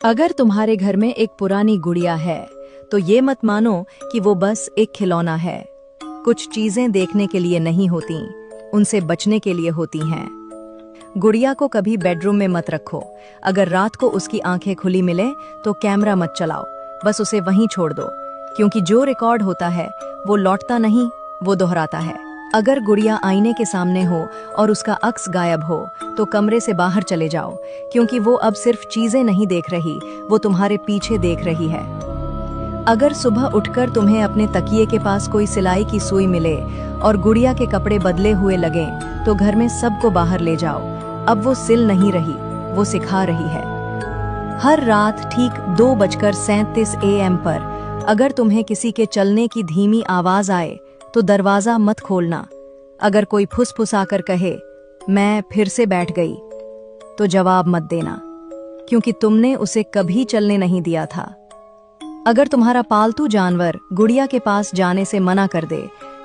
अगर तुम्हारे घर में एक पुरानी गुड़िया है तो ये मत मानो कि वो बस एक खिलौना है। कुछ चीजें देखने के लिए नहीं होती, उनसे बचने के लिए होती हैं। गुड़िया को कभी बेडरूम में मत रखो। अगर रात को उसकी आंखें खुली मिले तो कैमरा मत चलाओ, बस उसे वहीं छोड़ दो, क्योंकि जो रिकॉर्ड होता है वो लौटता नहीं, वो दोहराता है। अगर गुड़िया आईने के सामने हो और उसका अक्स गायब हो तो कमरे से बाहर चले जाओ, क्योंकि वो अब सिर्फ चीजें नहीं देख रही, वो तुम्हारे पीछे देख रही है। अगर सुबह उठकर तुम्हें अपने तकिए के पास कोई सिलाई की सुई मिले और गुड़िया के कपड़े बदले हुए लगें तो घर में सबको बाहर ले जाओ। अब वो सिल नहीं रही, वो सिखा रही है। हर रात ठीक 2:37 AM पर अगर तुम्हें किसी के चलने की धीमी आवाज आए तो दरवाजा मत खोलना। अगर कोई फुसफुसाकर कहे मैं फिर से बैठ गई तो जवाब मत देना, क्योंकि तुमने उसे कभी चलने नहीं दिया था। अगर तुम्हारा पालतू जानवर गुड़िया के पास जाने से मना कर दे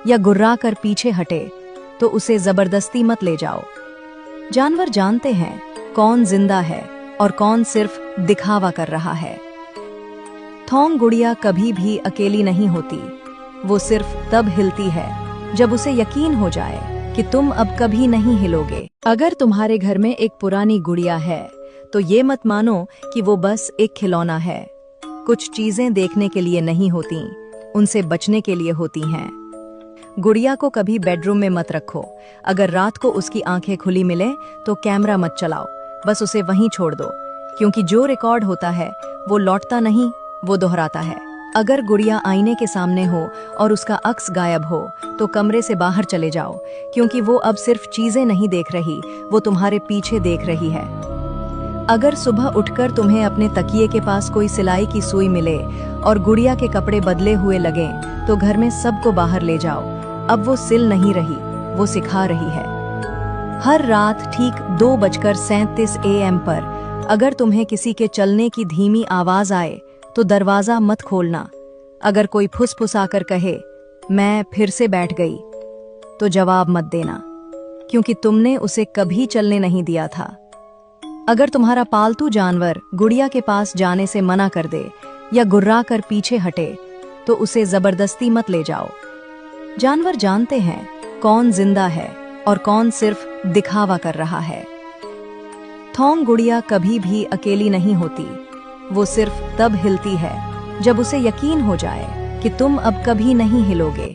या गुर्रा कर पीछे हटे तो उसे जबरदस्ती मत ले जाओ। जानवर जानते हैं कौन जिंदा है और कौन सिर्फ दिखावा कर रहा है। थोंग गुड़िया कभी भी अकेली नहीं होती, वो सिर्फ तब हिलती है जब उसे यकीन हो जाए कि तुम अब कभी नहीं हिलोगे। अगर तुम्हारे घर में एक पुरानी गुड़िया है तो ये मत मानो कि वो बस एक खिलौना है। कुछ चीजें देखने के लिए नहीं होती, उनसे बचने के लिए होती हैं। गुड़िया को कभी बेडरूम में मत रखो। अगर रात को उसकी आंखें खुली मिले तो कैमरा मत चलाओ, बस उसे वहीं छोड़ दो, क्योंकि जो रिकॉर्ड होता है वो लौटता नहीं, वो दोहराता है। अगर गुड़िया आईने के सामने हो और उसका अक्स गायब हो तो कमरे से बाहर चले जाओ, क्योंकि वो अब सिर्फ चीजें नहीं देख रही, वो तुम्हारे पीछे देख रही है। अगर सुबह उठकर तुम्हें अपने तकिए के पास कोई सिलाई की सुई मिले और गुड़िया के कपड़े बदले हुए लगें तो घर में सबको बाहर ले जाओ। अब वो सिल नहीं रही, वो सिखा रही है। हर रात ठीक 2:37 AM पर अगर तुम्हें किसी के चलने की धीमी आवाज आए तो दरवाजा मत खोलना। अगर कोई फुसफुसाकर कहे मैं फिर से बैठ गई तो जवाब मत देना, क्योंकि तुमने उसे कभी चलने नहीं दिया था। अगर तुम्हारा पालतू जानवर गुड़िया के पास जाने से मना कर दे या गुर्रा कर पीछे हटे तो उसे जबरदस्ती मत ले जाओ। जानवर जानते हैं कौन जिंदा है और कौन सिर्फ दिखावा कर रहा है। थोंग गुड़िया कभी भी अकेली नहीं होती, वो सिर्फ तब हिलती है जब उसे यकीन हो जाए कि तुम अब कभी नहीं हिलोगे।